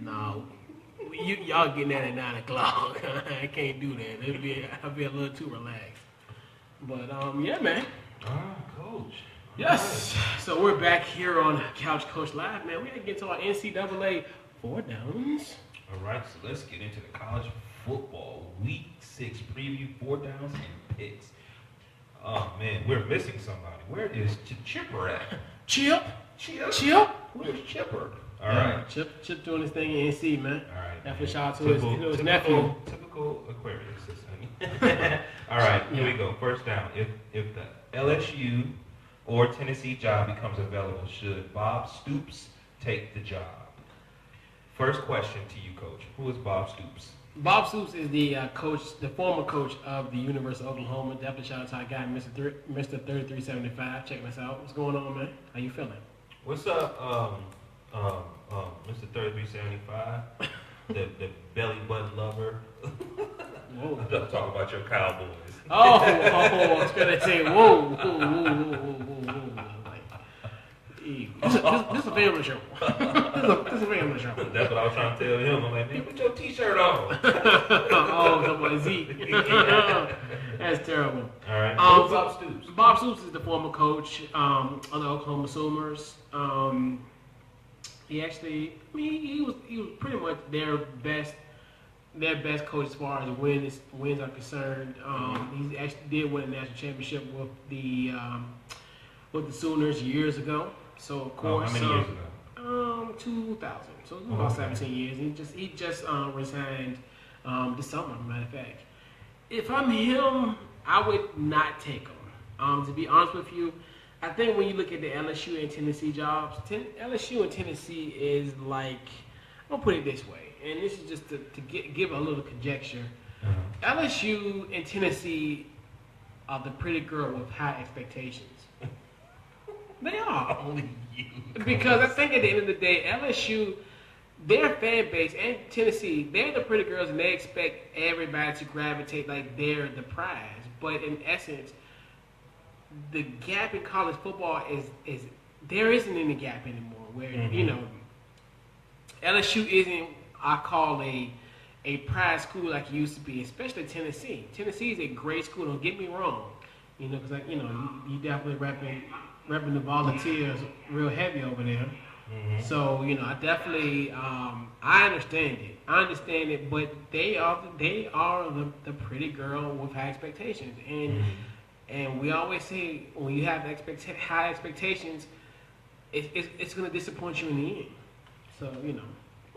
No, y'all getting that at 9 o'clock. I can't do that. I'll be a little too relaxed. But yeah, man. Coach. Yes. Right. So we're back here on Couch Coach Live, man. We gotta get to our NCAA 4 downs. All right, so let's get into the college football week 6 preview, 4 downs and picks. Oh man, we're missing somebody. Where is Chipper at? Chip. Where's Chipper? All right. Chip doing his thing in NC, man. All right. That's what shout out to his nephew. Typical Aquarius, honey. All right, here we go. First down. If the LSU or Tennessee job becomes available, should Bob Stoops take the job? First question to you, Coach. Who is Bob Stoops? Bob Stoops is the former coach of the University of Oklahoma. Definitely shout out to our guy, Mr. 3375. Check this out. What's going on, man? How you feeling? What's up, Mr. 3375? the belly button lover. Whoa. I'm talking about your Cowboys. I was gonna say, whoa. This is a family show. This is a family show. That's what I was trying to tell him. I'm like, man, put your t-shirt on. Oh, somebody Zeke. That's terrible. All right. Bob Stoops. Bob Stoops is the former coach of the Oklahoma Sooners. He actually, he was pretty much their best coach as far as wins are concerned. He actually did win a national championship with the Sooners years ago. So of course, how many years ago? 2000. So it was about 17 years. He just resigned this summer. Matter of fact, if I'm him, I would not take him. To be honest with you, I think when you look at the LSU and Tennessee jobs, LSU and Tennessee is like, I'll put it this way, and this is just to give a little conjecture. LSU and Tennessee are the pretty girl with high expectations. They are. Only you. Because I think at the end of the day, LSU, their fan base, and Tennessee, they're the pretty girls, and they expect everybody to gravitate like they're the prize. But in essence, the gap in college football is there isn't any gap anymore. Where LSU isn't, I call a prize school like it used to be, especially Tennessee. Tennessee is a great school. Don't get me wrong, because you definitely repping the Volunteers real heavy over there. So I definitely I understand it, but they are the pretty girl with high expectations, and we always say when you have high expectations, it's going to disappoint you in the end. So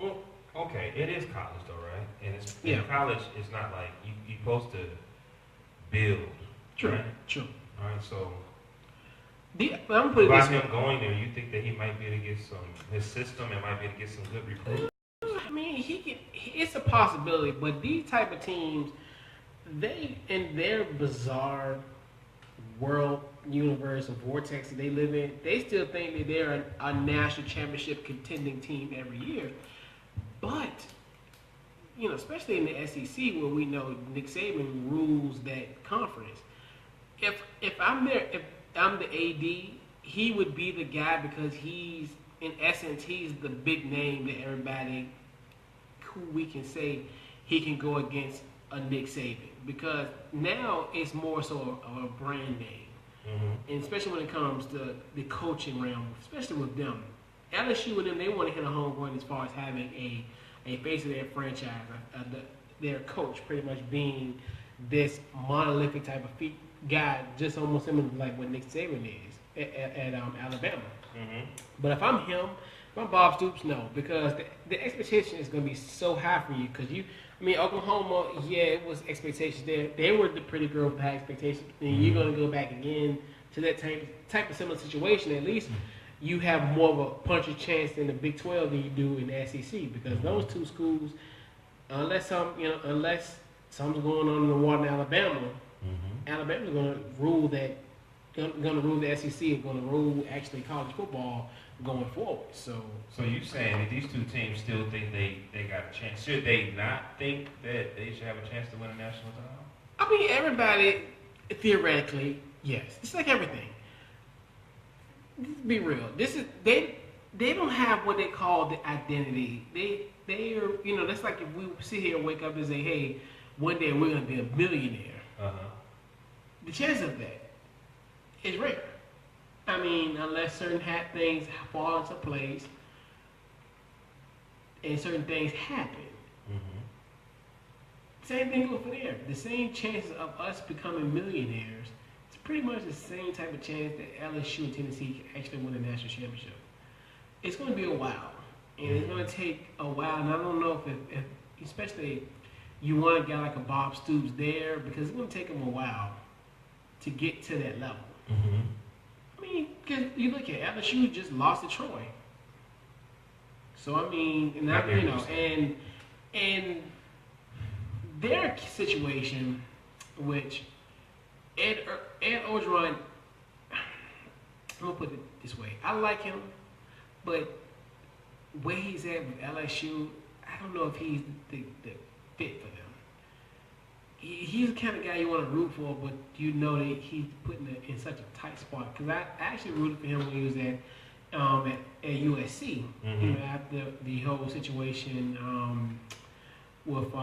Well, okay, it is college though, right? And in college, it's not like you're supposed to build. True. Right? True. All right, so. I'm gonna put it this way. Him going there, you think that he might be able to get his system and might be able to get some good recruits? I mean, it's a possibility, but these type of teams, they in their bizarre world, universe, or vortex that they live in, they still think that they're a national championship contending team every year. But especially in the SEC, where we know Nick Saban rules that conference. If I'm there, if I'm the AD, he would be the guy because he's the big name that everybody who we can say he can go against a Nick Saban, because now it's more so of a brand name. And especially when it comes to the coaching realm, especially with them. LSU and them, they want to hit a home run as far as having a face of their franchise, their coach pretty much being this monolithic type of guy, just almost similar to like what Nick Saban is at Alabama. But if I'm him, if I'm Bob Stoops, no, because the expectation is going to be so high for you. Because Oklahoma, it was expectations there. They were the pretty girl with high expectations. And you're going to go back again to that type of similar situation. At least you have more of a puncher's chance in the Big 12 than you do in the SEC, because those two schools, unless something's going on in the water in Alabama. Alabama's going to rule the SEC and going to rule actually college football going forward. So you saying that these two teams still think they got a chance? Should they not think that they should have a chance to win a national title? I mean, everybody theoretically, yes. It's like everything. Be real. This is they don't have what they call the identity. They they're, that's like if we sit here and wake up and say, hey, one day we're going to be a millionaire. The chance of that is rare. I mean, unless certain things fall into place and certain things happen. Same thing goes for there. The same chances of us becoming millionaires, it's pretty much the same type of chance that LSU and Tennessee can actually win a national championship. It's going to be a while. And it's going to take a while. And I don't know if especially you want a guy like a Bob Stoops there, because it's going to take him a while to get to that level. I mean, because you look at LSU just lost to Troy. So, I mean, and their situation, which Ed Orgeron, I'm going to put it this way. I like him, but where he's at with LSU, I don't know if he's the fit for them. He's the kind of guy you want to root for, but you know that he's putting in such a tight spot. Because I actually rooted for him when he was at USC. After the whole situation with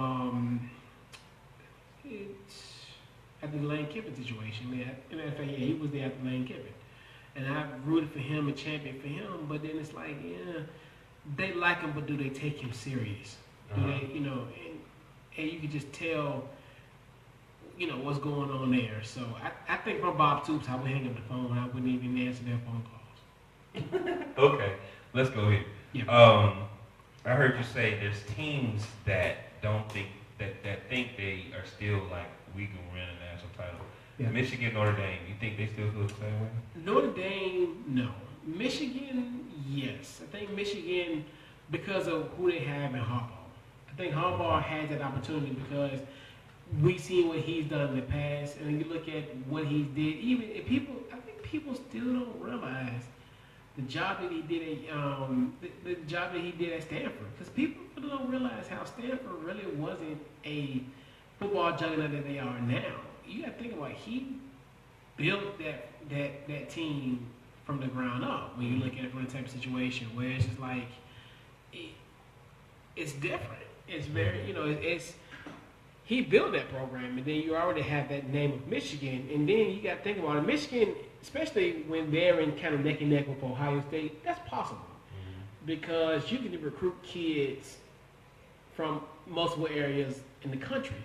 after the Lane Kiffin situation. He was there after Lane Kiffin, and I rooted for him and championed for him. But then it's like, they like him, but do they take him serious? Do they, and you can just tell, what's going on there. So I think from Bob Stoops, I would hang up the phone. I wouldn't even answer their phone calls. Okay, let's go here. Yeah. I heard you say there's teams that don't think that think they are still like, we can win a national title. Yeah. Michigan, Notre Dame, you think they still feel the same way? Notre Dame, no. Michigan, yes. I think Michigan, because of who they have in Harbaugh. I think Harbaugh has that opportunity because we've seen what he's done in the past, and you look at what he did. Even if I think people still don't realize the job that he did at the job that he did at Stanford. Because people don't realize how Stanford really wasn't a football juggernaut that they are now. You got to think about he built that team from the ground up. When you look at it from the type of situation where it's just like it's different. It's very he built that program, and then you already have that name of Michigan, and then you got to think about it. Michigan, especially when they're in kind of neck and neck with Ohio State, that's possible because you can recruit kids from multiple areas in the country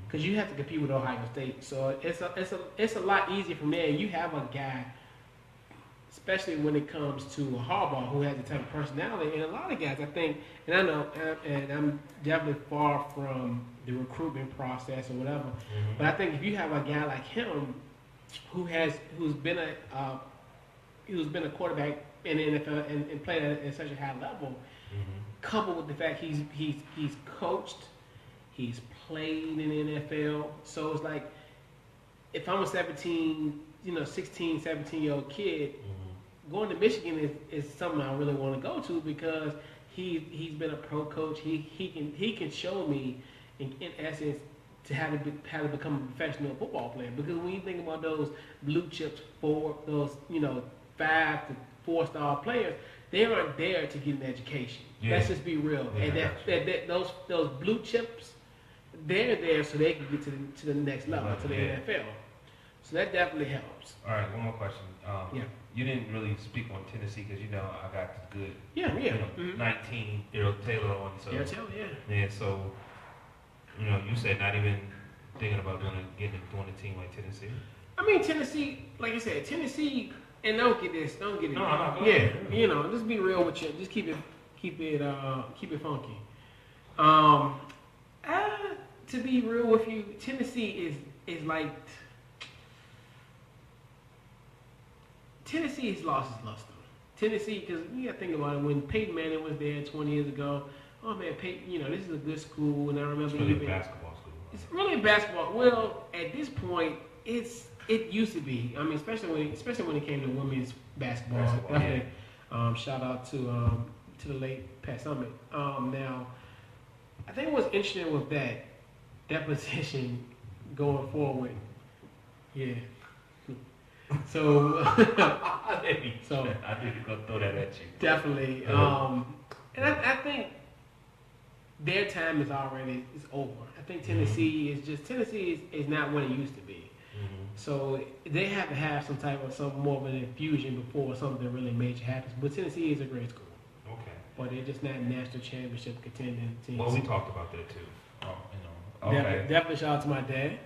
because you have to compete with Ohio State. So it's a lot easier from there. You have a guy, especially when it comes to a Harbaugh, who has the type of personality, and a lot of guys, I think, and I know, and I'm definitely far from the recruitment process or whatever, but I think if you have a guy like him who's been a quarterback in the NFL and played at such a high level, coupled with the fact he's coached, he's played in the NFL, so it's like if I'm a 16, 17-year-old kid, going to Michigan is something I really want to go to because he's been a pro coach. He can show me in essence to how to become a professional football player. Because when you think about those blue chips those 5 to 4-star players, they aren't there to get an education. Yeah. Let's just be real. Yeah, and those blue chips, they're there so they can get to the next level, to the NFL. So that definitely helps. All right, one more question. You didn't really speak on Tennessee because I got the good 19-year-old Taylor on. So yeah. So you said not even thinking about doing a team like Tennessee. I mean Tennessee, like I said, Tennessee, and don't get it. No, just be real with you. Just keep it funky. To be real with you, Tennessee is like. Tennessee has lost its luster. Tennessee, because you got to think about it, when Peyton Manning was there 20 years ago, oh man, Peyton, this is a good school, and I remember it's really a basketball school. It's really a basketball. Well, at this point, it used to be. I mean, especially when it came to women's basketball. Definitely, shout out to the late Pat Summitt. Now, I think what's interesting with that position going forward, yeah. So I didn't go throw that at you. Definitely. And I think their time is over. I think Tennessee is not what it used to be. So they have to have some more of an infusion before something really major happens. But Tennessee is a great school. Okay. But they're just not national championship contending teams. Well, we talked about that too. Okay. Definitely shout out to my dad,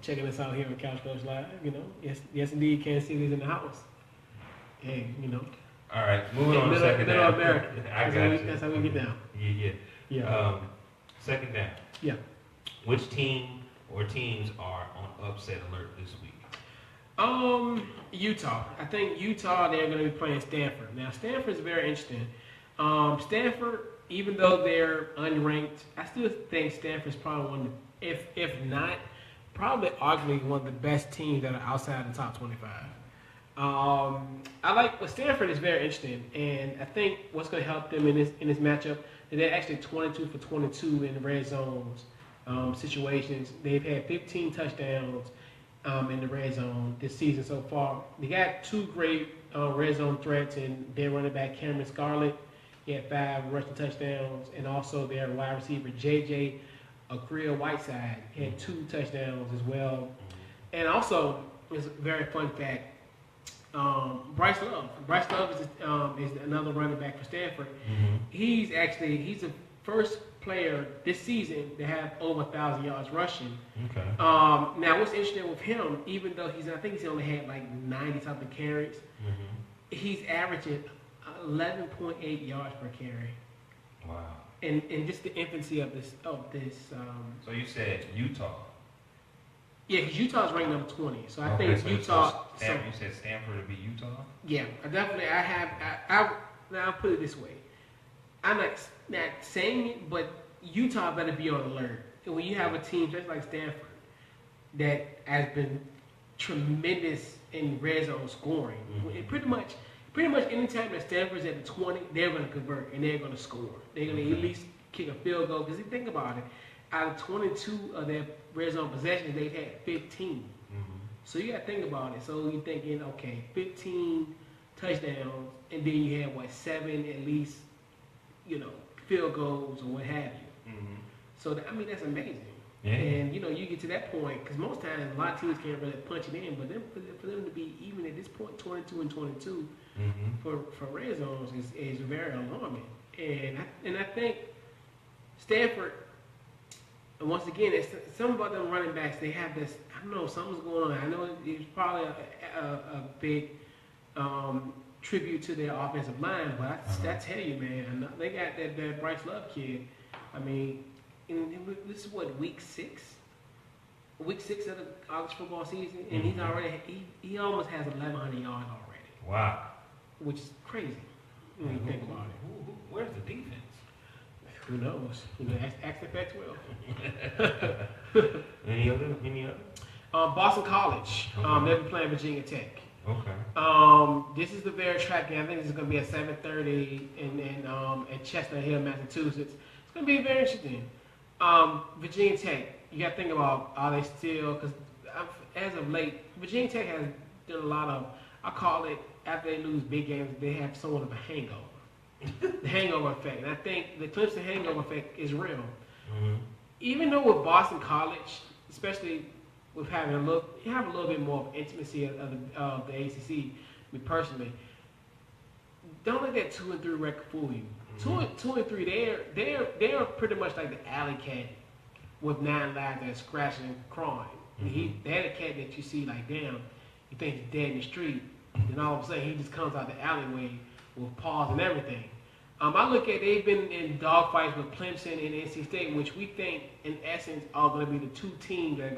checking us out here on Couch Coach Live. Yes indeed, Kansas City's in the house. Hey, All right, moving on to second down. Middle America. That's how we get down. Yeah. Second down. Yeah. Which team or teams are on upset alert this week? Utah. I think Utah, they're going to be playing Stanford. Now, Stanford's very interesting. Stanford, even though they're unranked, I still think Stanford's probably one of the, if not, probably arguably one of the best teams that are outside the top 25. Stanford is very interesting, and I think what's going to help them in this matchup is they're actually 22 for 22 in the red zones situations. They've had 15 touchdowns in the red zone this season so far. They got two great red zone threats, and their running back Cameron Scarlett, he had 5 rushing touchdowns, and also their wide receiver JJ Acrea-Whiteside had 2 touchdowns as well. And also, it's a very fun fact. Bryce Love. Bryce Love is another running back for Stanford. He's the first player this season to have over 1,000 yards rushing. Okay. Now, what's interesting with him, even though I think he's only had like 90-something carries, he's averaging 11.8 yards per carry. Wow. And just the infancy of this. So you said Utah. Yeah, because Utah's ranked number 20. So I Okay, think Utah. you said Stanford would be Utah? Yeah, I'll put it this way. I'm not saying it, but Utah better be on alert. And when you have a team just like Stanford that has been tremendous in red zone scoring, pretty much anytime that Stanford's at the 20, they're going to convert and they're going to score. They're going to at least kick a field goal. Because you think about it, out of 22 of their red zone possessions, they've had 15. So you got to think about it. So you're thinking, okay, 15 touchdowns, and then you had 7 at least, field goals or what have you. So that's amazing. Yeah. And you get to that point because most times a lot of teams can't really punch it in, but for them to be even at this point 22 and 22 for red zones is very alarming. And I think Stanford. And once again, it's some about them running backs. They have this. I don't know. Something's going on. I know it's probably a big tribute to their offensive line, but I tell you, man, they got that Bryce Love kid. I mean, this is what week 6 of the college football season, and he's already he almost has 1,100 yards already. Wow, which is crazy when you think about it. Where's the defense? Who knows? Ask the Pac-12. Any other? Boston College. Okay. They'll be playing Virginia Tech. Okay. This is the very track game. I think this is going to be at 7:30 in Chestnut Hill, Massachusetts. It's going to be very interesting. Virginia Tech. You got to think about are they still? Because as of late, Virginia Tech has done a lot of. I call it after they lose big games, they have somewhat of a hangover. The hangover effect. And I think the Clemson hangover effect is real. Even though with Boston College, especially with having you have a little bit more of intimacy of the ACC. Me personally, don't let that 2-3 record fool you. 2-3, they're pretty much like the alley cat with 9 lives that's scratching and crying. They're the cat that you see like, damn, you think he's dead in the street, then all of a sudden he just comes out the alleyway with paws and everything. I look at they've been in dogfights with Clemson and NC State, which we think in essence are going to be the 2 teams that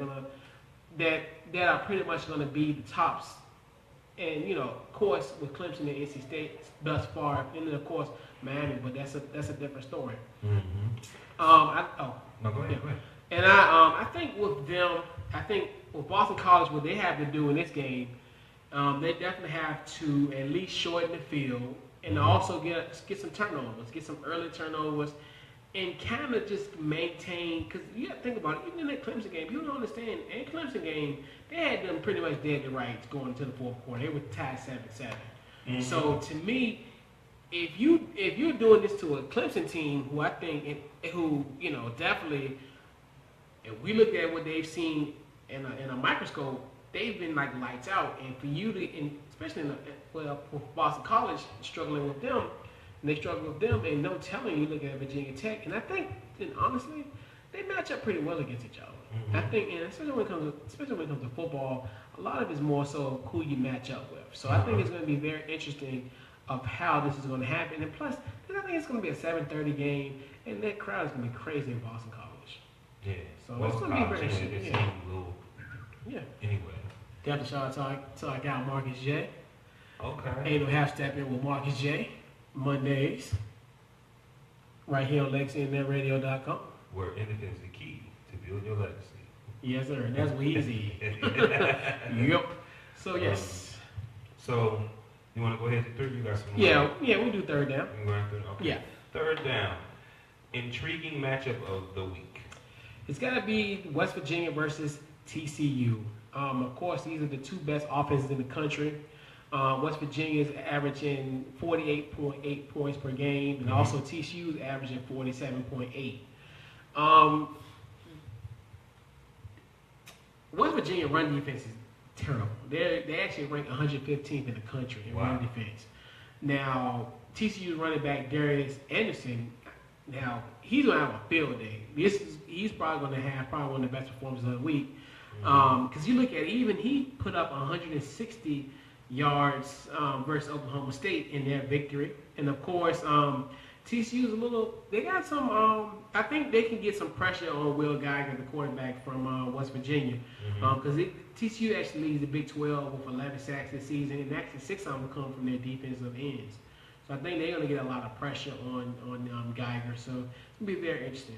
are pretty much going to be the tops. And of course, with Clemson and NC State thus far, and then of course Miami, but that's a different story. No, go ahead. And I think with them, with Boston College, what they have to do in this game, they definitely have to at least shorten the field. And also get some turnovers, get some early turnovers, and kind of just maintain. Because you got to think about it, even in that Clemson game, people don't understand. In the Clemson game, they had them pretty much dead to rights going into the fourth quarter. They were tied 7-7. So to me, if you're doing this to a Clemson team, who I think definitely, if we look at what they've seen in a microscope, they've been like lights out. And for you to, especially for Boston College, struggling with them, and they struggle with them, and no telling you look at Virginia Tech, and I think, and honestly, they match up pretty well against each other. Mm-hmm. I think, and especially when it comes to football, a lot of it's more so who you match up with. So I think it's going to be very interesting of how this is going to happen. And plus, I think it's going to be a 7:30 game, and that crowd is going to be crazy in Boston College. Yeah. So it's going to be very interesting. Yeah. Anyway. Definitely shout out to our guy Marcus J. Okay. Ain't no half stepping with Marcus J. Mondays. Right here on LegacyNetRadio.com. Where anything is the key to build your legacy. Yes, sir. And that's easy. Yep. So yes. So you want to go ahead to third? You got some more? Yeah, we do third down. Okay. Yeah. Third down. Intriguing matchup of the week. It's got to be West Virginia versus TCU. Of course, these are the two best offenses in the country. West Virginia is averaging 48.8 points per game, and also TCU is averaging 47.8. West Virginia run defense is terrible. They actually rank 115th in the country in run defense. Now, TCU's running back Darius Anderson, now he's gonna have a field day. He's probably gonna have one of the best performances of the week. Because you look at it, even he put up 160 yards versus Oklahoma State in their victory. And of course, TCU's they got some, I think they can get some pressure on Will Geiger, the quarterback from West Virginia. Because TCU actually leads the Big 12 with 11 sacks this season, and actually 6 of them come from their defensive ends. So I think they're going to get a lot of pressure on Geiger. So it's going to be very interesting.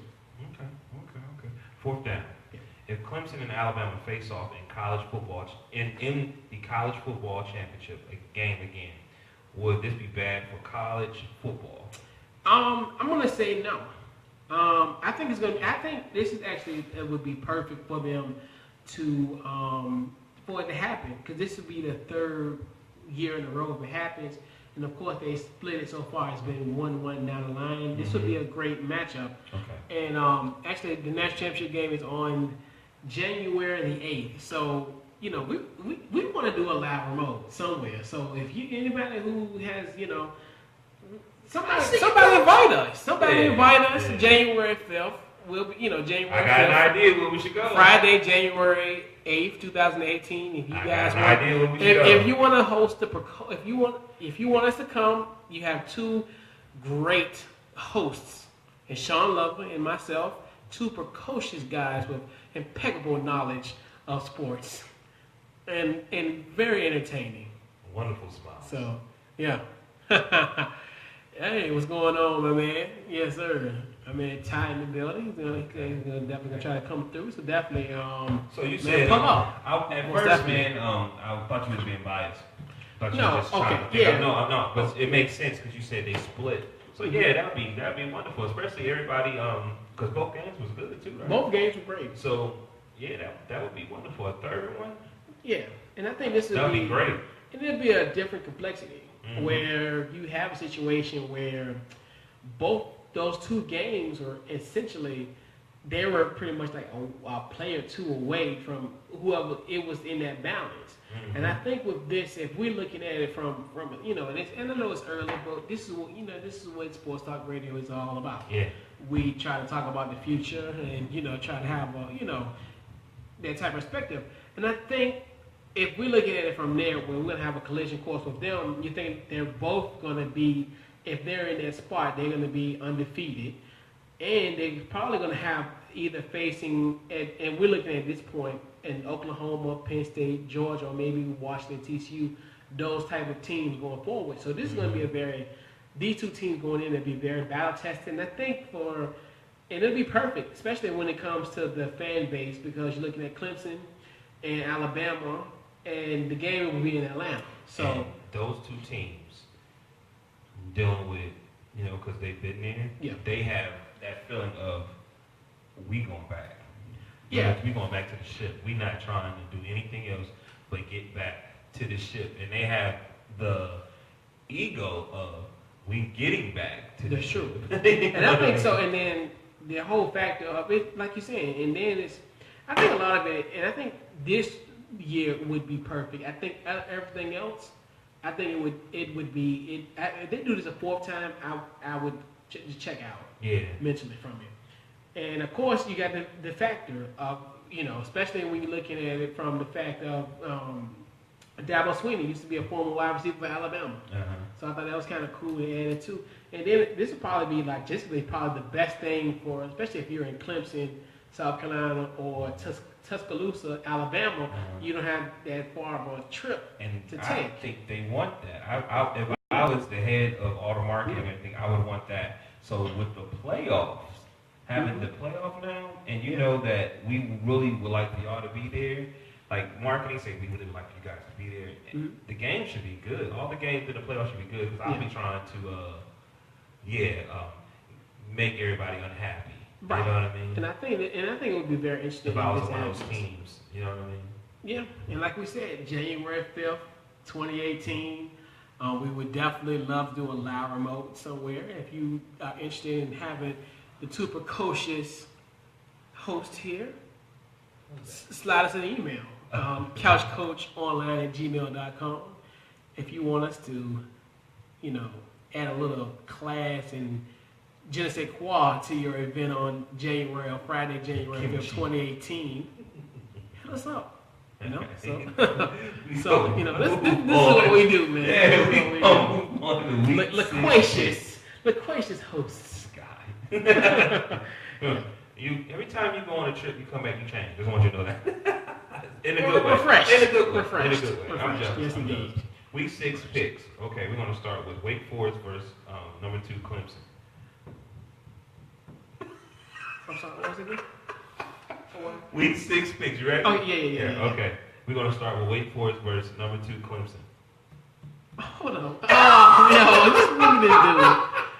Okay. Fourth down. Yeah. If Clemson and Alabama face off in college football, in the college football championship game again, would this be bad for college football? I'm gonna say no. I think this is actually, it would be perfect for them to for it to happen, because this would be the third year in a row if it happens. And of course, they split it so far. It's been 1-1 down the line. This would be a great matchup. Okay. And actually, the national championship game is on January the 8th. So, we want to do a live remote somewhere. So if anybody who has, somebody invite us. Invite us. Yeah. January 5th. We'll be, January 5th. I got an idea where we should go. Friday, January 8th, 2018. If you guys want, if you want to host if you want us to come, you have two great hosts, and Sean Lover and myself, two precocious guys with impeccable knowledge of sports, and very entertaining. Wonderful smile. So, yeah. Hey, what's going on, my man? Yes, sir. Ty in the building. He's definitely gonna try to come through. So definitely. So you said at first, man. I thought you was being biased. No, no. But it makes sense because you said they split. So yeah, that'd be wonderful, especially everybody. Because both games was good too, right? Both games were great. So yeah, that would be wonderful. A third one. Yeah, and I think this would be great. And it'd be a different complexity where you have a situation where both those two games were essentially, they were pretty much like a play or two away from whoever it was in that balance. And I think with this, if we're looking at it from and I know it's early, but this is what Sports Talk Radio is all about. Yeah, we try to talk about the future and try to have that type of perspective. And I think if we're looking at it from there, when we're gonna have a collision course with them, you think they're both gonna be, if they're in that spot, they're gonna be undefeated, and they're probably gonna have either facing, and we're looking at this point in Oklahoma, Penn State, Georgia, or maybe Washington, TCU, those type of teams going forward. So this is going to be these two teams going in and be very battle tested. And I think and it'll be perfect, especially when it comes to the fan base, because you're looking at Clemson and Alabama, and the game will be in Atlanta. So and those two teams dealing with, because they've been there, they have that feeling of, we going back. Yeah, we going back to the ship. We not trying to do anything else but get back to the ship. And they have the ego of, we getting back to that's true. And I think so. And then the whole factor of it, like you're saying, and then I think a lot of it, and I think this year would be perfect. I think everything else, I think it would be. If they do this a fourth time, I would just check out. Yeah. Mentally from it, and of course you got the factor of especially when you're looking at it from the fact of Dabo Swinney used to be a former wide receiver for Alabama, so I thought that was kind of cool to add it too. And then this would probably be logistically probably the best thing for, especially if you're in Clemson, South Carolina, or Tuscaloosa, Alabama. You don't have that far of a trip to take. I think they want that. If I was the head of auto marketing, I think I would want that. So with the playoffs, having the playoff now, and you know that we really would like for y'all to be there. Like marketing say, we really would like for you guys to be there. The game should be good. All the games in the playoffs should be good because I'll be trying to, make everybody unhappy. Right. You know what I mean? And I think it would be very interesting. If I was one of those teams, you know what I mean? Yeah, and like we said, January 5th, 2018. We would definitely love to do a live remote somewhere. If you are interested in having the two precocious hosts here, slide us an email, couchcoachonline@gmail.com. If you want us to, add a little class and je ne sais quoi to your event on Friday, January 5th, 2018, hit us up. So this is what we do, man. Yeah, loquacious hosts, guy. Every time you go on a trip, you come back, you change. Just want you to know that. In a good way. Refreshed. In a good way. Refreshed. In a good way. I'm jealous. Yes, indeed. Week 6 picks. Okay, we're going to start with Wake Forest versus number 2 Clemson. I'm sorry, what was it again? Week 6 picks. You ready? Oh, yeah. Okay. We're going to start with Wake Forest versus number 2 Clemson. Hold on. Oh, no. This is what we didn't do.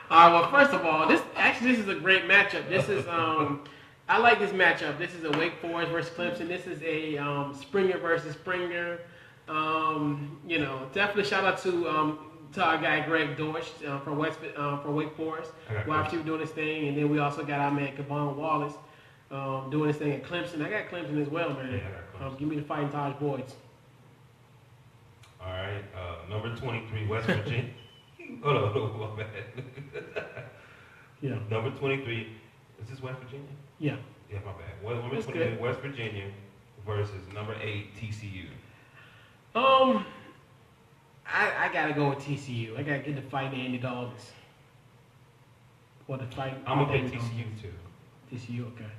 All right, well, first of all, this is a great matchup. This is, I like this matchup. This is a Wake Forest versus Clemson. This is a Springer versus Springer. Definitely shout out to our guy Greg Dortch from Wake Forest. Who obviously doing his thing, and then we also got our man Kavon Wallace doing his thing at Clemson. I got Clemson as well, man. Yeah, give me the Fighting Taj boys. All right, number 23 West Virginia. Hold on, man. Yeah. Number 23. Is this West Virginia? Yeah. Yeah, my bad. Number 23 West Virginia versus number 8 TCU. I gotta go with TCU. I gotta get the fight Andy Dogs. Or the fight. I'm gonna pick TCU too. TCU, okay.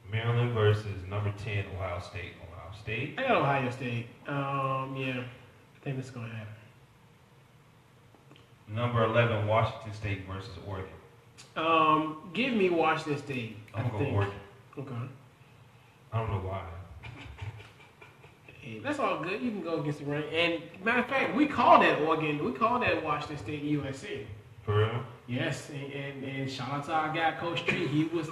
Maryland versus number 10 Ohio State. Ohio State. I got Ohio State. Yeah, I think this is gonna happen. Number 11 Washington State versus Oregon. Give me Washington State. I'm gonna go Oregon. Okay. I don't know why. Hey, that's all good. You can go against the rain. And matter of fact, we called that Oregon. We called that Washington State USC. For real? Yes, and shout out to our guy Coach Tree. He was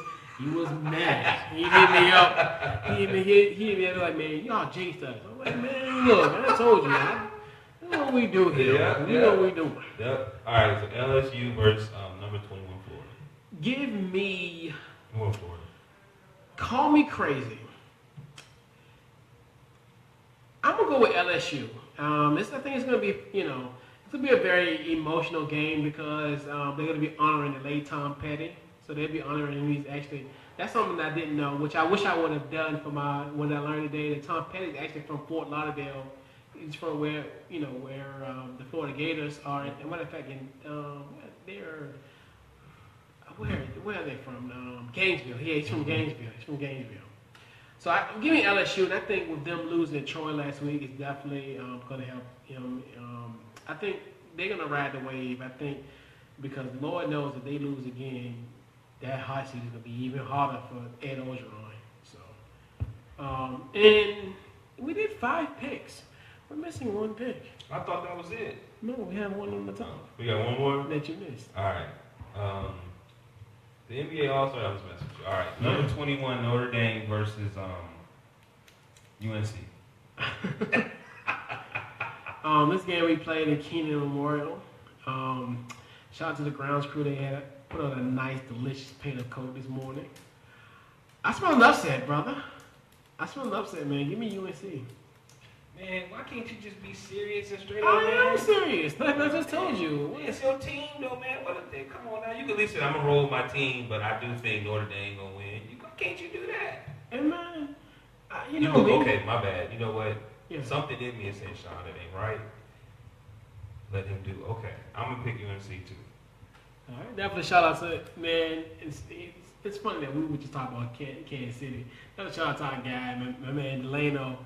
mad. He hit me up. He hit me up like, man, y'all jinxed us. I'm like, man, look, I told you, you know what we do here. You know what we do. Yep. All right. So LSU versus number 21 Florida. Give me. Florida. Call me crazy. I'm gonna go with LSU. I think it's gonna be, it's gonna be a very emotional game because they're gonna be honoring the late Tom Petty. So they'll be honoring him. He's actually, that's something that I didn't know, which I wish I would have done when I learned today that Tom Petty is actually from Fort Lauderdale. He's from where the Florida Gators are. And matter of fact, where are they from? Gainesville. Yeah, he's from Gainesville. So give me LSU, and I think with them losing Troy last week, it's definitely going to help him. I think they're going to ride the wave. I think because Lord knows if they lose again, that hot seat is going to be even harder for Ed Orgeron. So, and we did 5 picks. We're missing 1 pick. I thought that was it. No, we have one on the top. We got one more? That you missed. All right. The NBA All-Star, I was messing with you. All right. Number 21, Notre Dame versus UNC. This game we played at Keenan Memorial. Shout out to the grounds crew. They had put on a nice, delicious painted coat this morning. I smell an upset, brother. I smell an upset, man. Give me UNC. Man, why can't you just be serious and straight up? I am serious. Like I just told you. It's your team, though, man. What if they come on now? You can at least say, I'm going to roll with my team, but I do think Notre Dame going to win. Can't you do that? Hey, man. You know me. Okay, my bad. You know what? Yeah. Something in me is saying, Sean, it ain't right. Let him do. Okay. I'm going to pick UNC, too. All right. Definitely shout out to, man, it's funny that we were just talking about Kansas City. Another shout out to our guy, my man Delano.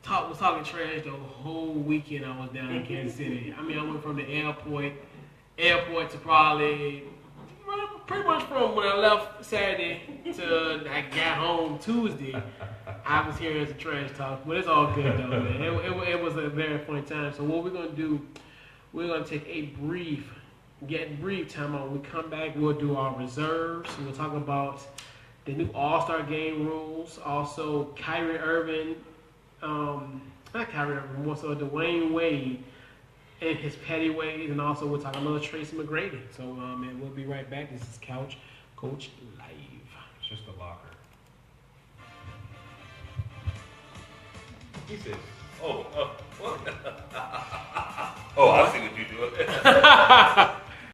Was talking trash the whole weekend I was down in Kansas City. I mean, I went from the airport to probably pretty much from when I left Saturday to I got home Tuesday. I was hearing some trash talk, but it's all good though, man. It was a very fun time. So what we're gonna do, we're gonna take a brief time out. When we come back, we'll do our reserves. We'll talk about the new All-Star game rules. Also, Kyrie Irving. Not Kyrie Irving, more so Dwayne Wade and his petty ways, and also we'll talk a little Tracy McGrady. So, man, we'll be right back. This is Couch Coach Live. It's just a locker. He said, what? Oh, I see what you're doing.